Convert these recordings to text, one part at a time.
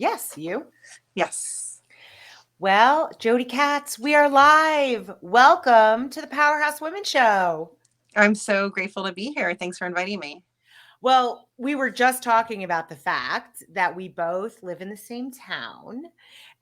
Yes, you. Yes. Well, Jodi Katz, we are live. Welcome to the Powerhouse Women Show. I'm so grateful to be here. Thanks for inviting me. Well, we were just talking about the fact that we both live in the same town.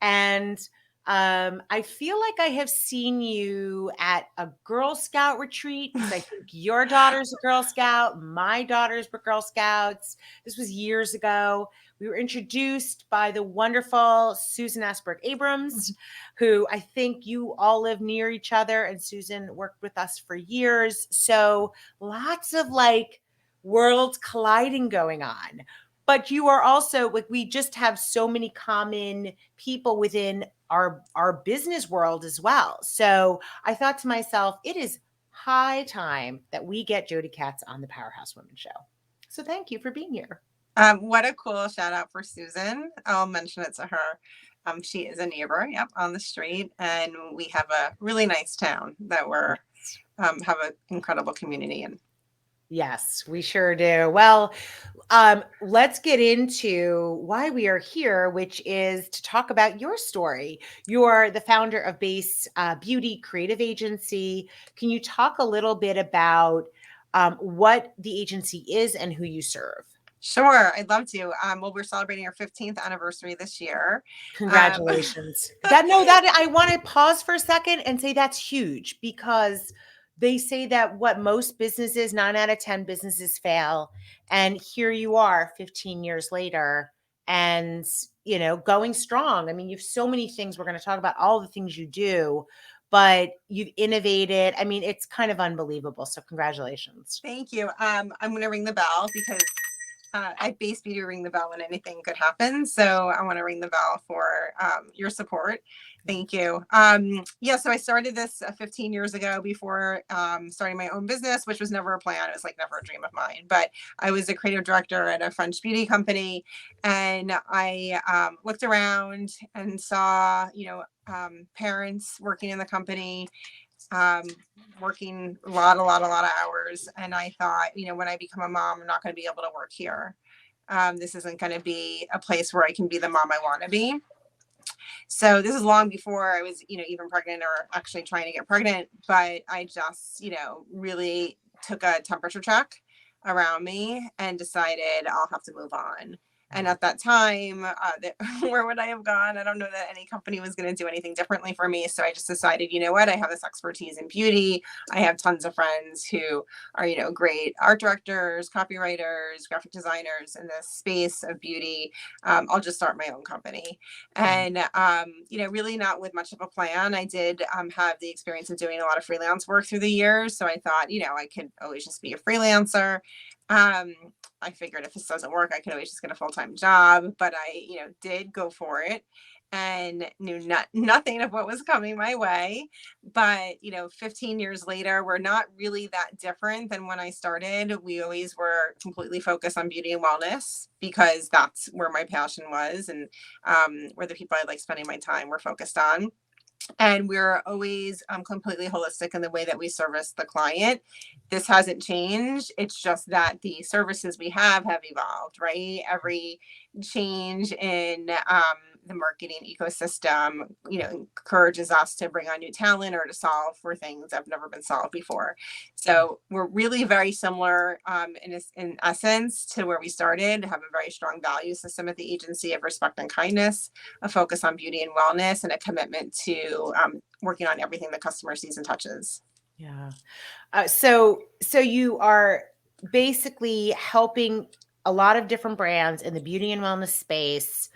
And I feel like I have seen you at a Girl Scout retreat because I think your daughter's a Girl Scout, my daughters were Girl Scouts. This was years ago. We were introduced by the wonderful Susan Asberg Abrams, who I think you all live near each other, and Susan worked with us for years. So lots of like worlds colliding going on. But you are also like, we just have so many common people within our business world as well. So I thought to myself, it is high time that we get Jodi Katz on the Powerhouse Women Show. So thank you for being here. What a cool shout out for Susan. I'll mention it to her. She is a neighbor, yep, on the street, and we have a really nice town that we're have an incredible community in. Yes, we sure do. Well, let's get into why we are here, which is to talk about your story. You're the founder of Base Beauty Creative Agency. Can you talk a little bit about what the agency is and who you serve? Sure, I'd love to. Well, we're celebrating our 15th anniversary this year. Um, Congratulations. That I want to pause for a second and say that's huge because they say that what most businesses, 9 out of 10 businesses fail. And here you are 15 years later and, going strong. I mean, you have so many things. We're going to talk about all the things you do, but you've innovated. I mean, it's kind of unbelievable. So congratulations. Thank you. I'm going to ring the bell because at Base Beauty, ring the bell when anything could happen. So I want to ring the bell for your support. Thank you. Yeah, so I started this 15 years ago before starting my own business, which was never a plan. It was like never a dream of mine. But I was a creative director at a French beauty company, and I looked around and saw, parents working in the company, um, working a lot of hours. And I thought, when I become a mom, I'm not going to be able to work here. This isn't going to be a place where I can be the mom I want to be. So this is long before I was, even pregnant or actually trying to get pregnant. But I just, really took a temperature check around me and decided I'll have to move on. And at that time, where would I have gone? I don't know that any company was going to do anything differently for me. So I just decided, you know what? I have this expertise in beauty. I have tons of friends who are, great art directors, copywriters, graphic designers in the space of beauty. I'll just start my own company. And, really not with much of a plan. I did have the experience of doing a lot of freelance work through the years. So I thought, I could always just be a freelancer. I figured if this doesn't work, I could always just get a full-time job, but I, did go for it and knew nothing of what was coming my way. But, 15 years later, we're not really that different than when I started. We always were completely focused on beauty and wellness because that's where my passion was, and where the people I like spending my time were focused on. And we're always completely holistic in the way that we service the client. This hasn't changed. It's just that the services we have evolved, right? Every change in the marketing ecosystem, encourages us to bring on new talent or to solve for things that have never been solved before. So we're really very similar in essence to where we started, have a very strong value system at the agency of respect and kindness, a focus on beauty and wellness, and a commitment to working on everything the customer sees and touches. Yeah. So you are basically helping a lot of different brands in the beauty and wellness space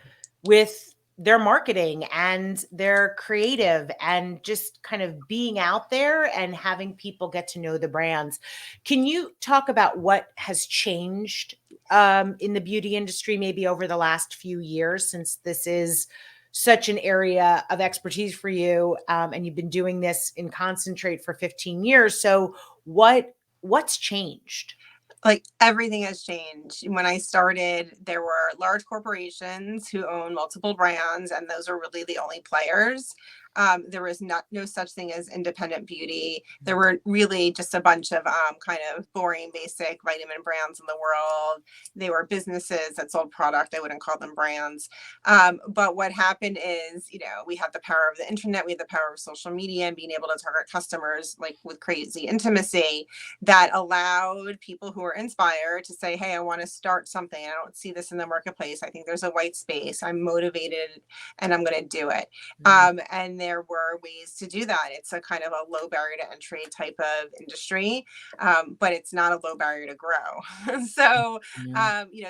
with their marketing and their creative and just kind of being out there and having people get to know the brands. Can you talk about what has changed in the beauty industry maybe over the last few years, since this is such an area of expertise for you, and you've been doing this in concentrate for 15 years? So what's changed? Like everything has changed. When I started, there were large corporations who own multiple brands, and those are really the only players. There was no such thing as independent beauty. There were really just a bunch of kind of boring, basic vitamin brands in the world. They were businesses that sold product. I wouldn't call them brands. But what happened is, we had the power of the internet, we had the power of social media and being able to target customers like with crazy intimacy that allowed people who were inspired to say, hey, I want to start something. I don't see this in the marketplace. I think there's a white space. I'm motivated and I'm going to do it. And there were ways to do that. It's a kind of a low barrier to entry type of industry, but it's not a low barrier to grow. So,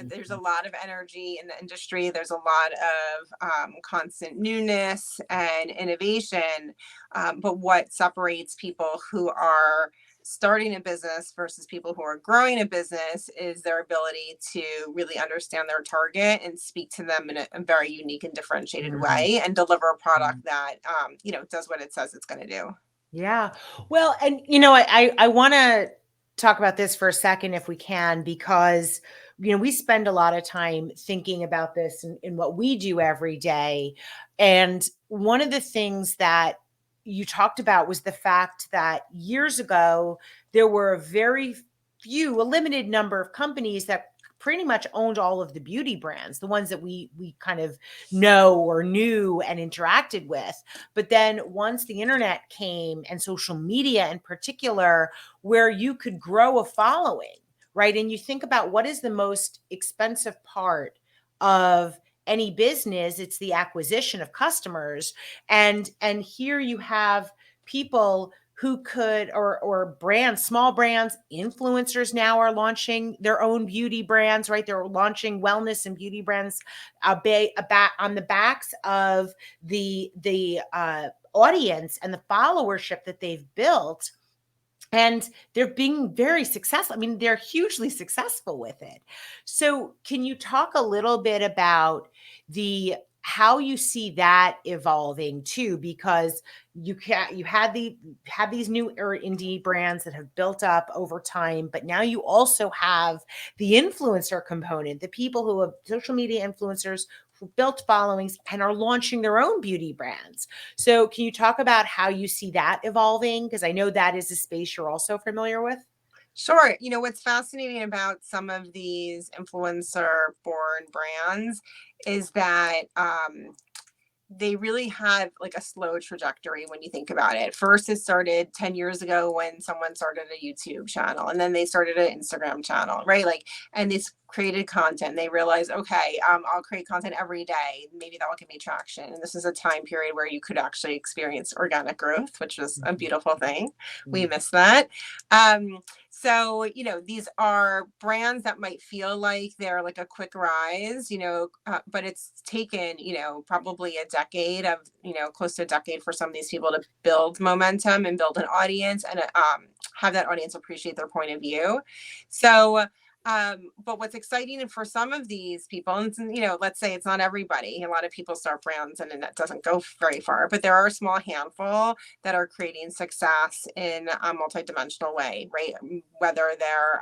there's a lot of energy in the industry. There's a lot of constant newness and innovation. But what separates people who are starting a business versus people who are growing a business is their ability to really understand their target and speak to them in a very unique and differentiated way and deliver a product that, does what it says it's going to do. Yeah. Well, and I want to talk about this for a second if we can, because we spend a lot of time thinking about this in what we do every day. And one of the things that you talked about was the fact that years ago there were a limited number of companies that pretty much owned all of the beauty brands, the ones that we kind of know or knew and interacted with. But then once the internet came, and social media in particular, where you could grow a following, right? And you think about what is the most expensive part of any business, it's the acquisition of customers. And here you have people who could, or brands, small brands, influencers now are launching their own beauty brands, right? They're launching wellness and beauty brands on the backs of the audience and the followership that they've built. And they're being very successful. I mean, they're hugely successful with it. So can you talk a little bit about how you see that evolving too? Because you had these new indie brands that have built up over time, but now you also have the influencer component, the people who have social media influencers who built followings and are launching their own beauty brands. So can you talk about how you see that evolving? Because I know that is a space you're also familiar with. Sure. What's fascinating about some of these influencer born brands is that they really have like a slow trajectory when you think about it. First, it started 10 years ago when someone started a YouTube channel, and then they started an Instagram channel, right? And they created content. They realized, okay, I'll create content every day. Maybe that will give me traction. And this is a time period where you could actually experience organic growth, which was a beautiful thing. We miss that. So, these are brands that might feel like they're like a quick rise, but it's taken, probably a decade of, close to a decade for some of these people to build momentum and build an audience and have that audience appreciate their point of view. So, but what's exciting for some of these people, and let's say it's not everybody. A lot of people start brands and that doesn't go very far, but there are a small handful that are creating success in a multidimensional way, right? Whether they're,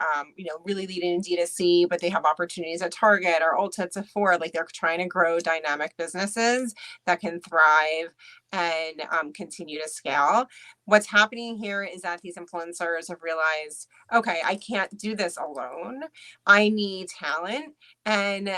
really leading in D2C, but they have opportunities at Target or Ulta, Sephora, like they're trying to grow dynamic businesses that can thrive and continue to scale. What's happening here is that these influencers have realized, okay, I can't do this alone. I need talent. And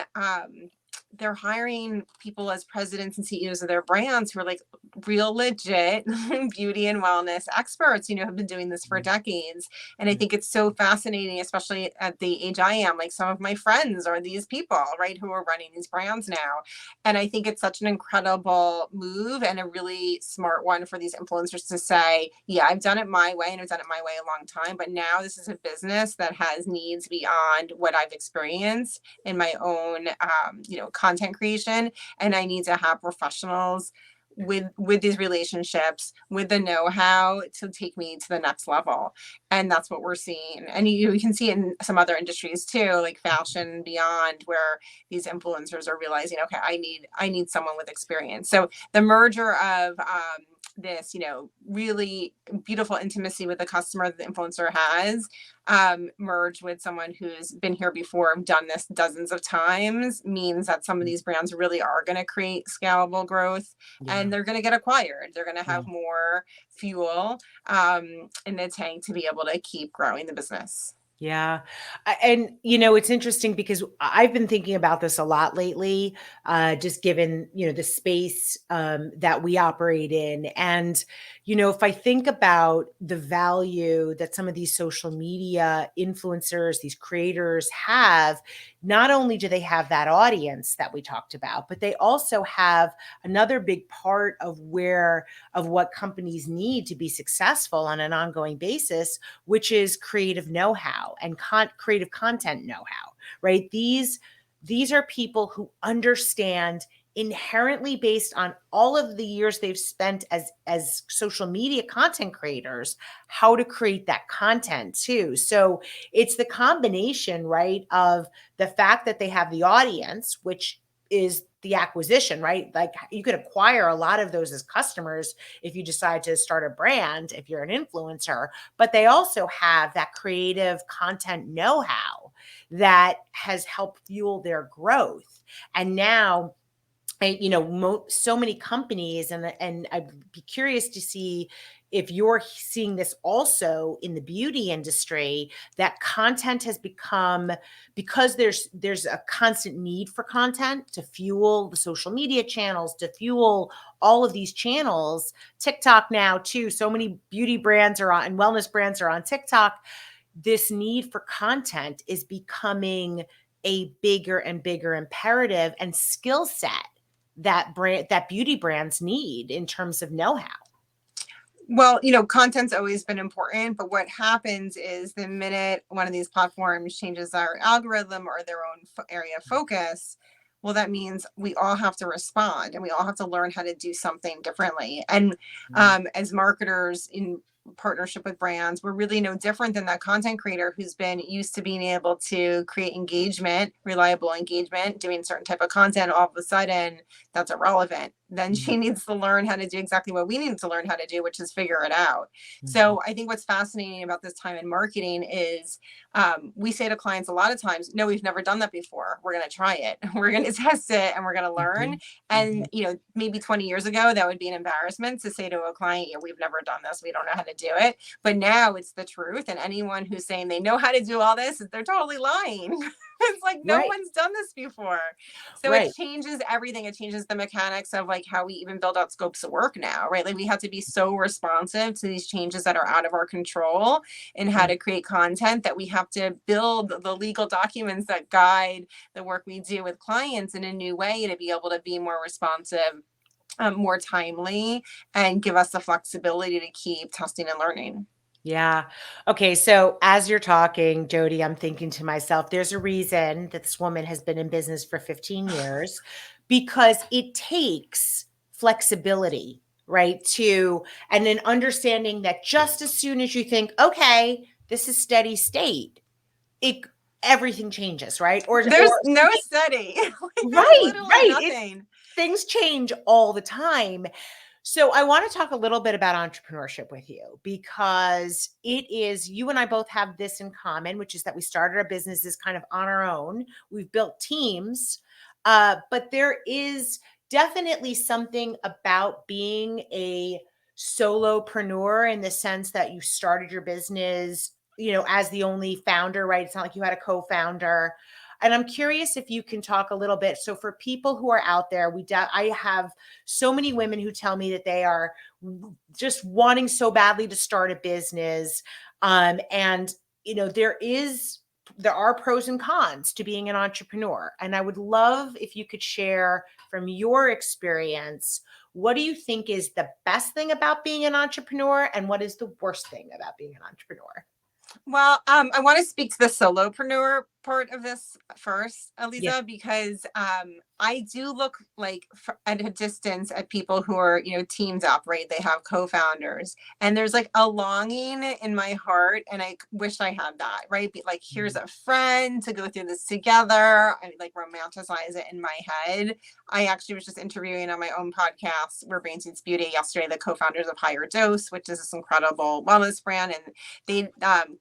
they're hiring people as presidents and CEOs of their brands who are like real legit beauty and wellness experts, have been doing this for decades. And I think it's so fascinating, especially at the age I am, like some of my friends are these people, right, who are running these brands now. And I think it's such an incredible move and a really smart one for these influencers to say, yeah, I've done it my way and I've done it my way a long time, but now this is a business that has needs beyond what I've experienced in my own, content creation. And I need to have professionals with these relationships, with the know-how to take me to the next level. And that's what we're seeing. And you can see in some other industries too, like fashion and beyond, where these influencers are realizing, okay, I need someone with experience. So the merger of this, really beautiful intimacy with the customer that the influencer has, merged with someone who's been here before, done this dozens of times, means that some of these brands really are going to create scalable growth, Yeah. and they're going to get acquired. They're going to Yeah. have more fuel in the tank to be able to keep growing the business. Yeah. And, it's interesting because I've been thinking about this a lot lately, just given, the space that we operate in. And, if I think about the value that some of these social media influencers, these creators have, not only do they have that audience that we talked about, but they also have another big part of what companies need to be successful on an ongoing basis, which is creative know-how and creative content know-how, right? These are people who understand inherently, based on all of the years they've spent as social media content creators, how to create that content too. So it's the combination, right, of the fact that they have the audience, which is the acquisition, right? Like, you could acquire a lot of those as customers if you decide to start a brand, if you're an influencer, but they also have that creative content know-how that has helped fuel their growth. And now, so many companies, and I'd be curious to see if you're seeing this also in the beauty industry, that content has become, because there's a constant need for content to fuel the social media channels, to fuel all of these channels. TikTok now too, so many beauty brands are on, and wellness brands are on TikTok. This need for content is becoming a bigger and bigger imperative and skill set that beauty brands need in terms of know-how. Well, content's always been important, but what happens is the minute one of these platforms changes our algorithm or their own area of focus, well, that means we all have to respond, and we all have to learn how to do something differently. And as marketers in partnership with brands, we're really no different than that content creator who's been used to being able to create engagement, reliable engagement, doing certain type of content. All of a sudden, that's irrelevant. Then she needs to learn how to do exactly what we need to learn how to do, which is figure it out. So I think what's fascinating about this time in marketing is we say to clients a lot of times, no, we've never done that before. We're going to try it. We're going to test it, and we're going to learn. And, maybe 20 years ago, that would be an embarrassment to say to a client, we've never done this. We don't know how to do it. But now it's the truth. And anyone who's saying they know how to do all this, they're totally lying. It's like, no Right. one's done this before. So it Right. changes everything. It changes the mechanics of like how we even build out scopes of work now, right? Like, we have to be so responsive to these changes that are out of our control and how to create content, that we have to build the legal documents that guide the work we do with clients in a new way to be able to be more responsive, more timely, and give us the flexibility to keep testing and learning. Yeah. Okay. So as you're talking, Jodi, I'm thinking to myself, there's a reason that this woman has been in business for 15 years, because it takes flexibility, right? And then understanding that just as soon as you think, okay, this is steady state, it, everything changes, right? There's no study. Like, there's right, literally right. nothing. Things change all the time. So I want to talk a little bit about entrepreneurship with you, because you and I both have this in common, which is that we started our businesses kind of on our own. We've built teams, but there is definitely something about being a solopreneur, in the sense that you started your business, as the only founder, right? It's not like you had a co-founder. And I'm curious if you can talk a little bit. So for people who are out there, I have so many women who tell me that they are just wanting so badly to start a business. And there are pros and cons to being an entrepreneur. And I would love if you could share from your experience, what do you think is the best thing about being an entrepreneur, and what is the worst thing about being an entrepreneur? Well, I want to speak to the solopreneur part of this first, Yeah. Aliza, because I do look like at a distance at people who are, teams operate. They have co-founders, and there's like a longing in my heart, and I wish I had that. Right, like here's a friend to go through this together. I like romanticize it in my head. I actually was just interviewing on my own podcast, We're Brain Suits Beauty, yesterday, the co-founders of Higher Dose, which is this incredible wellness brand, and they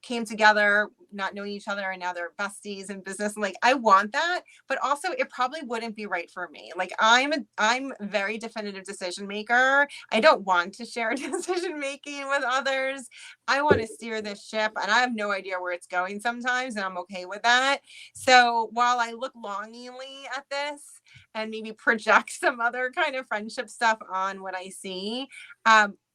came together not knowing each other, and now they're besties in business. And like, I want that, but also it probably wouldn't be right for me. Like I'm a very definitive decision maker. I don't want to share decision making with others. I want to steer this ship, and I have no idea where it's going sometimes, and I'm okay with that. So while I look longingly at this and maybe project some other kind of friendship stuff on what I see,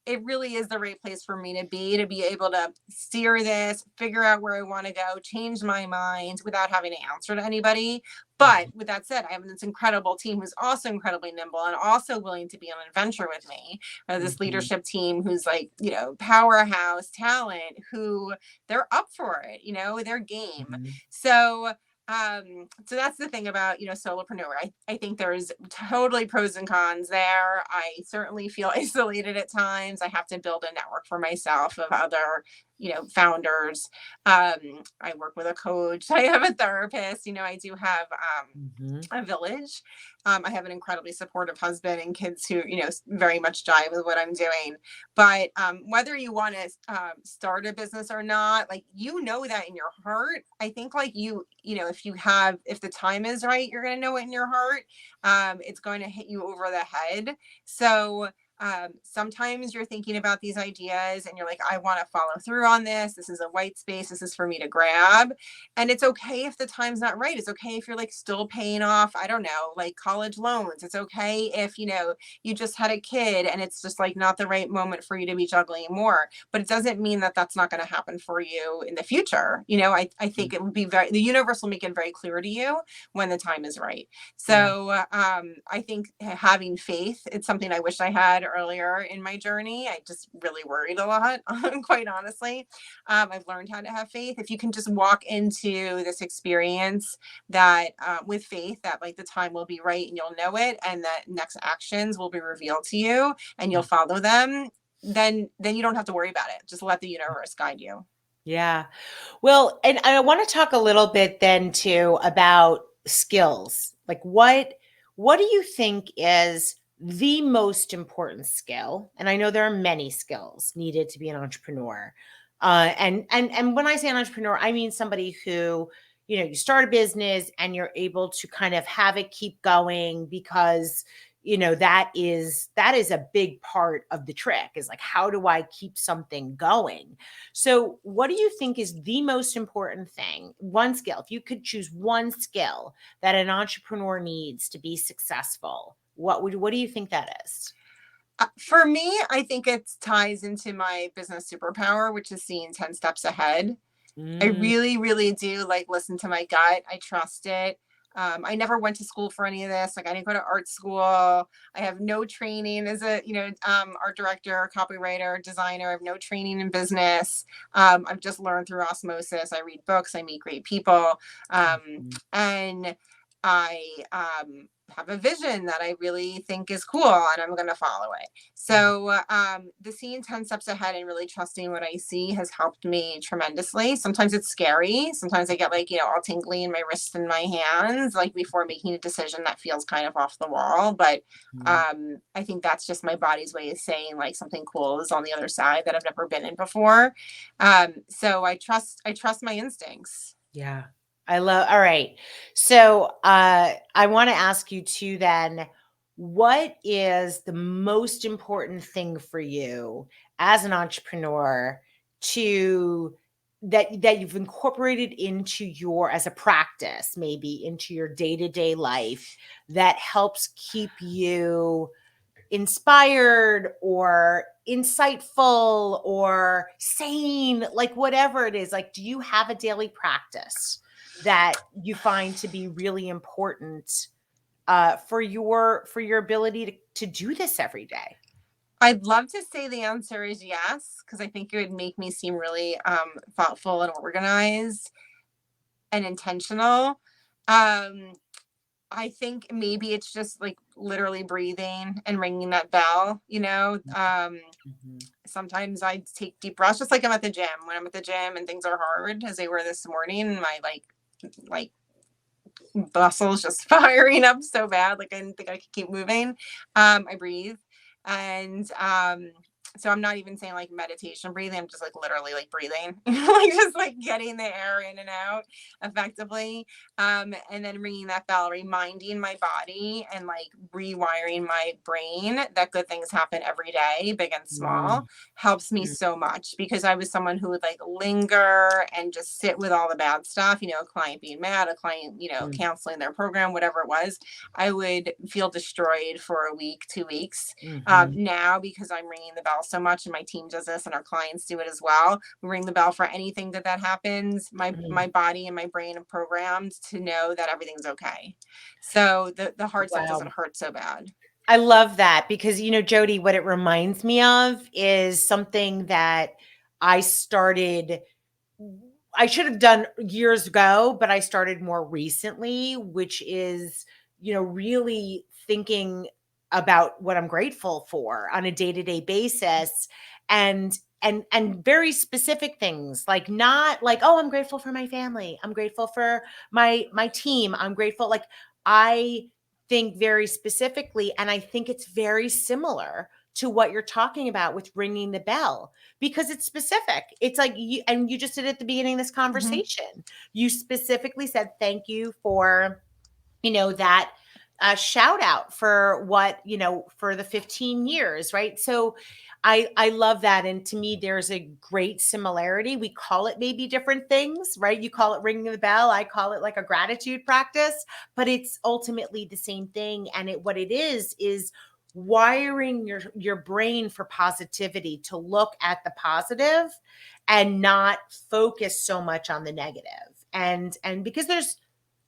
it really is the right place for me to be able to steer this, figure out where I want to go, change my mind without having to answer to anybody. But with that said, I have this incredible team who's also incredibly nimble and also willing to be on an adventure with me. This leadership team who's like, powerhouse talent, who they're up for it, they're game. So that's the thing about, solopreneur. I think there's totally pros and cons there. I certainly feel isolated at times. I have to build a network for myself of other, founders. I work with a coach. I have a therapist. I do have a village. I have an incredibly supportive husband and kids who, very much jive with what I'm doing. But whether you want to start a business or not, like, that in your heart. I think like if the time is right, you're going to know it in your heart. It's going to hit you over the head. So sometimes you're thinking about these ideas and you're like, I want to follow through on this. This is a white space. This is for me to grab. And it's okay if the time's not right. It's okay if you're like still paying off, I don't know, like college loans. It's okay if, you just had a kid and it's just like not the right moment for you to be juggling more. But it doesn't mean that that's not going to happen for you in the future. I think it would be the universe will make it very clear to you when the time is right. So I think having faith, it's something I wish I had earlier in my journey. I just really worried a lot, quite honestly. I've learned how to have faith. If you can just walk into this experience that with faith that like the time will be right and you'll know it, and that next actions will be revealed to you and you'll follow them, then you don't have to worry about it. Just let the universe guide you. Yeah. Well, and I want to talk a little bit then too about skills. Like what do you think is the most important skill? And I know there are many skills needed to be an entrepreneur. And when I say an entrepreneur, I mean somebody who, you start a business and you're able to kind of have it keep going because that is a big part of the trick, is like, how do I keep something going? So what do you think is the most important thing, one skill, if you could choose one skill that an entrepreneur needs to be successful, what do you think that is? For me, I think it ties into my business superpower, which is seeing 10 steps ahead. I really, really do like listen to my gut. I trust it. I never went to school for any of this. Like I didn't go to art school. I have no training as a, art director, copywriter, designer. I have no training in business. I've just learned through osmosis. I read books. I meet great people. And I have a vision that I really think is cool, and I'm going to follow it. So the seeing 10 steps ahead and really trusting what I see has helped me tremendously. Sometimes it's scary. Sometimes I get like, all tingly in my wrists and my hands, like before making a decision that feels kind of off the wall. But I think that's just my body's way of saying like something cool is on the other side that I've never been in before. So I trust my instincts. Yeah. All right. So I want to ask you too then, what is the most important thing for you as an entrepreneur to that you've incorporated into your, as a practice, maybe into your day-to-day life, that helps keep you inspired or insightful or sane, like whatever it is? Like, do you have a daily practice that you find to be really important for your ability to do this every day? I'd love to say the answer is yes, because I think it would make me seem really thoughtful and organized. and intentional. Um, I think maybe it's just like literally breathing and ringing that bell, you know. Mhm. Sometimes I take deep breaths, just like I'm at the gym. When I'm at the gym and things are hard, as they were this morning, and my like muscles just firing up so bad, like I didn't think I could keep moving. I breathe, and so I'm not even saying like meditation breathing. I'm just like literally like breathing, like just like getting the air in and out effectively. And then ringing that bell, reminding my body and like rewiring my brain that good things happen every day, big and small, Mhm. helps me so much, because I was someone who would like linger and just sit with all the bad stuff, you know, a client being mad, a client, you know, Mhm. canceling their program, whatever it was. I would feel destroyed for a week, 2 weeks. Mhm. Now, because I'm ringing the bell so much, and my team does this and our clients do it as well, we ring the bell for anything that happens. My Mhm. body and my brain are programmed to know that everything's okay. So the hard stuff Wow. doesn't hurt so bad. I love that because, Jodi, what it reminds me of is something that I started, I should have done years ago, but I started more recently, which is, really thinking about what I'm grateful for on a day-to-day basis, and very specific things, like not like, oh, I'm grateful for my family. I'm grateful for my team. I'm grateful. Like, I think very specifically, and I think it's very similar to what you're talking about with ringing the bell, because it's specific. It's like you just did at the beginning of this Mm-hmm. conversation. You specifically said thank you for, that shout out for what, for the 15 years, right? So I love that. And to me, there's a great similarity. We call it maybe different things, right? You call it ringing the bell. I call it like a gratitude practice, but it's ultimately the same thing. And what it is wiring your brain for positivity, to look at the positive and not focus so much on the negative. And because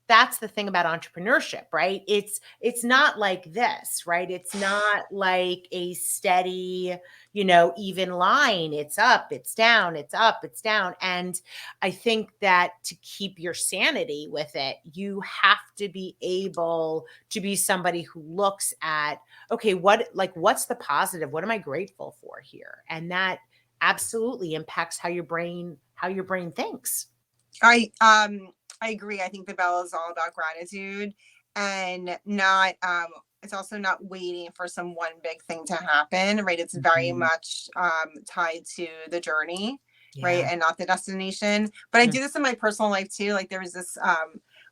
that's the thing about entrepreneurship, right? It's not like this, right? It's not like a steady, even line. It's up, it's down, it's up, it's down. And I think that to keep your sanity with it, you have to be able to be somebody who looks at, okay, what's the positive? What am I grateful for here? And that absolutely impacts how your brain thinks. I um I agree. I think the bell is all about gratitude, and not it's also not waiting for some one big thing to happen, right? It's very Mhm. much tied to the journey, right? Yeah. And not the destination. But I do this in my personal life too. Like there was this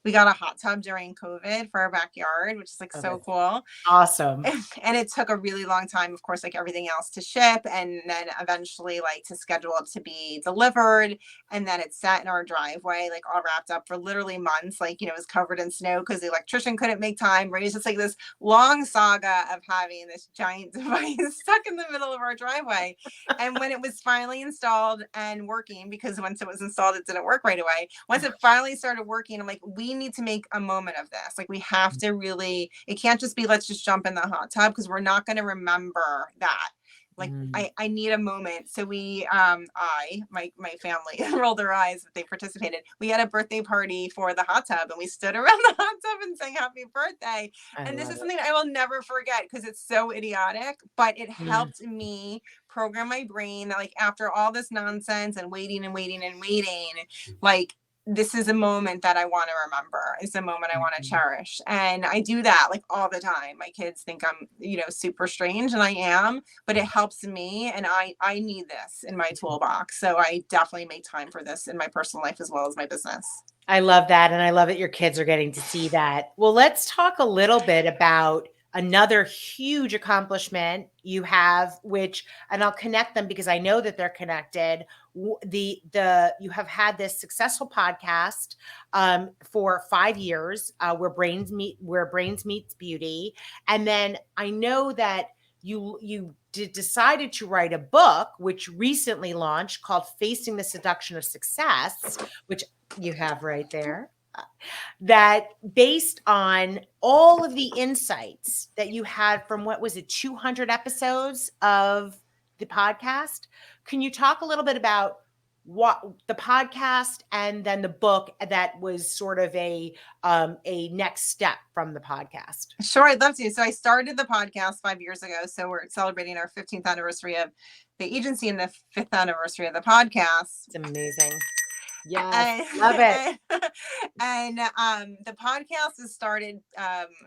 we got a hot tub during COVID for our backyard, which is like Oh, so that's cool. awesome. And it took a really long time, of course, like everything else, to ship, and then eventually like to schedule it to be delivered. And then it sat in our driveway, like all wrapped up for literally months, like, you know, it was covered in snow because the electrician couldn't make time, right? It's just like this long saga of having this giant device stuck in the middle of our driveway. And when it was finally installed and working, because once it was installed it didn't work right away, once it finally started working, I'm like, we need to make a moment of this. Like we have to really, it can't just be let's just jump in the hot tub, because we're not going to remember that. Like Mm. I need a moment. So we my family rolled their eyes, but they participated. We had a birthday party for the hot tub, and we stood around the hot tub and sang happy birthday. I And this love is it. something I will never forget, because it's so idiotic, but it Mm. helped me program my brain that like after all this nonsense and waiting and waiting and waiting, like this is a moment that I want to remember. It's a moment I want to Mhm. cherish. And I do that like all the time. My kids think I'm, you know, super strange, and I am, but it helps me, and I need this in my toolbox. So I definitely make time for this in my personal life as well as my business. I love that, and I love that your kids are getting to see that. Well, let's talk a little bit about another huge accomplishment you have, which, and I'll connect them because I know that they're connected. The you have had this successful podcast for 5 years, where brains meets beauty, and then I know that decided to write a book, which recently launched, called Facing the Seduction of Success, which you have right there, that based on all of the insights that you had from, what was it, 200 episodes of the podcast. Can you talk a little bit about what the podcast and then the book that was sort of a next step from the podcast. Sure, I'd love to. So I started the podcast 5 years ago. So we're celebrating our 15th anniversary of the agency and the 5th anniversary of the podcast. It's amazing. Yes, And, love it. and the podcast has started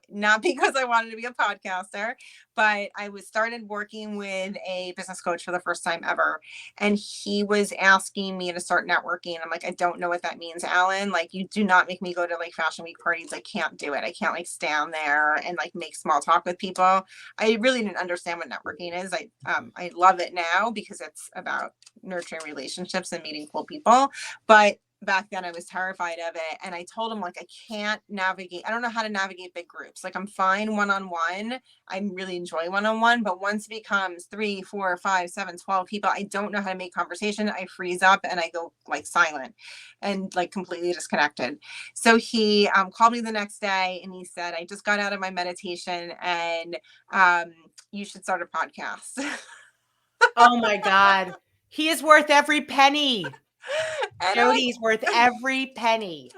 not because I wanted to be a podcaster, but I was started working with a business coach for the first time ever, and he was asking me to start networking. I'm like, I don't know what that means, Alan. Like, you do not make me go to like fashion week parties. I can't do it. I can't like stand there and like make small talk with people. I really didn't understand what networking is. I love it now because it's about nurturing relationships and meeting cool people. But back then I was terrified of it. And I told him, like, I can't navigate. I don't know how to navigate big groups. Like, I'm fine one-on-one. I really enjoy one-on-one, but once it becomes 3, 4, 5, 7, 12 people, I don't know how to make conversation. I freeze up and I go like silent and like completely disconnected. So he called me the next day and he said, I just got out of my meditation and you should start a podcast. Oh my God. He is worth every penny. And Jodi's worth every penny.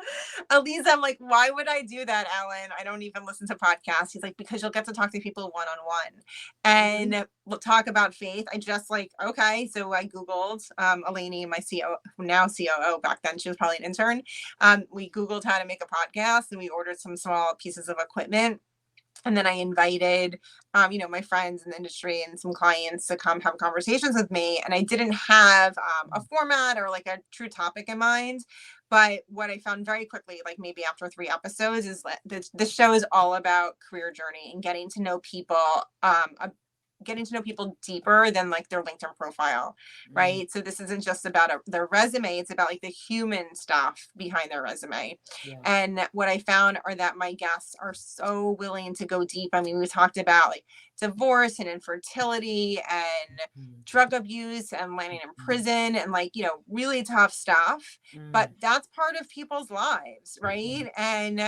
at least I'm like, why would I do that, Alan? I don't even listen to podcasts. He's like, because you'll get to talk to people one-on-one and we'll talk about faith. I just like, okay. So I Googled Eleni, my CEO, now COO, back then she was probably an intern. We Googled how to make a podcast and we ordered some small pieces of equipment. And then I invited, my friends in the industry and some clients to come have conversations with me. And I didn't have a format or like a true topic in mind. But what I found very quickly, like maybe after 3 episodes, is that this show is all about career journey and getting to know people, getting to know people deeper than like their LinkedIn profile, right? So this isn't just about their resume. It's about like the human stuff behind their resume. Yeah. And what I found are that my guests are so willing to go deep. I mean, we talked about like divorce and infertility and drug abuse and landing in prison and like, really tough stuff. But that's part of people's lives, right? And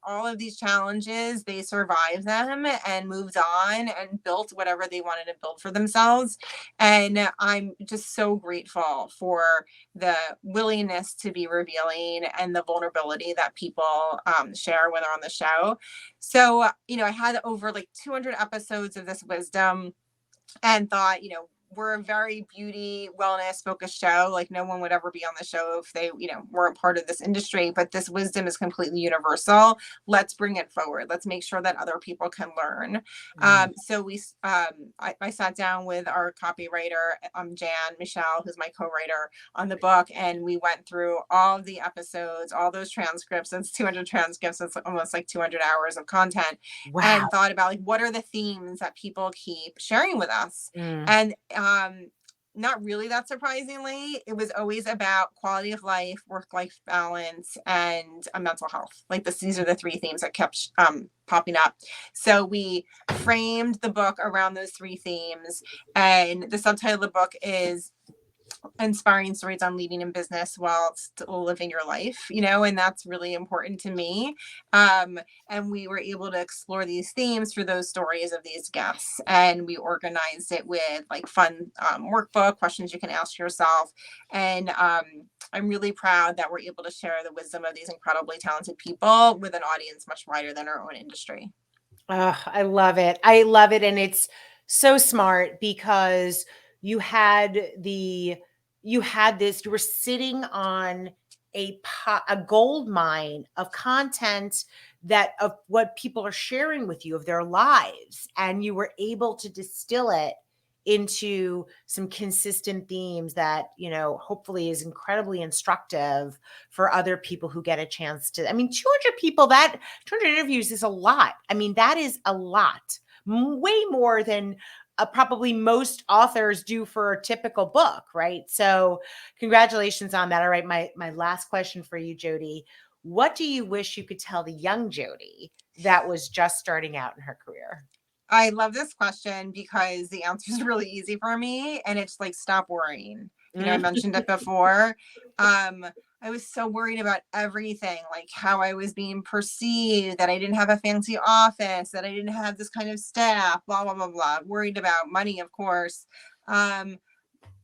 all of these challenges, they survived them and moved on and built whatever they wanted to build for themselves. And I'm just so grateful for the willingness to be revealing and the vulnerability that people share when they're on the show. So, I had over like 200 episodes of this wisdom and thought, we're a very beauty wellness focused show. Like no one would ever be on the show if they, weren't part of this industry, but this wisdom is completely universal. Let's bring it forward. Let's make sure that other people can learn. So I sat down with our copywriter, Jan Michelle, who's my co-writer on the book. And we went through all of the episodes, all those transcripts. It's 200 transcripts. It's almost like 200 hours of content. Wow. And thought about like, what are the themes that people keep sharing with us? And not really that surprisingly, it was always about quality of life, work-life balance, and mental health. Like these are the 3 themes that kept popping up. So we framed the book around those 3 themes, and the subtitle of the book is Inspiring Stories on Leading in Business While Still Living Your Life, and that's really important to me. And we were able to explore these themes through those stories of these guests. And we organized it with like fun workbook, questions you can ask yourself. And I'm really proud that we're able to share the wisdom of these incredibly talented people with an audience much wider than our own industry. Oh, I love it. I love it. And it's so smart because you were sitting on a gold mine of content of what people are sharing with you of their lives. And you were able to distill it into some consistent themes that, hopefully is incredibly instructive for other people who get a chance to, 200 people, that 200 interviews is a lot. That is a lot, way more than probably most authors do for a typical book, right? So congratulations on that. All right, my last question for you, Jodi. What do you wish you could tell the young Jodi that was just starting out in her career? I love this question because the answer is really easy for me, and it's like, stop worrying. I mentioned it before. I was so worried about everything, like how I was being perceived, that I didn't have a fancy office, that I didn't have this kind of staff, blah, blah, blah, blah. Worried about money, of course.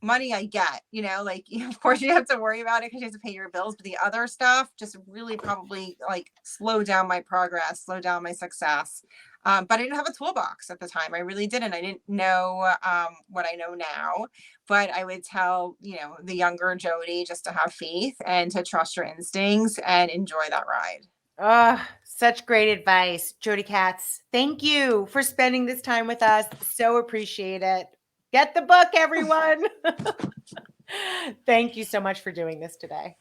money I get, like, of course you have to worry about it because you have to pay your bills, but the other stuff just really probably like slow down my progress, slow down my success. But I didn't have a toolbox at the time. I really didn't. I didn't know what I know now, but I would tell, the younger Jodi just to have faith and to trust your instincts and enjoy that ride. Oh, such great advice, Jodi Katz. Thank you for spending this time with us. So appreciate it. Get the book, everyone. Thank you so much for doing this today.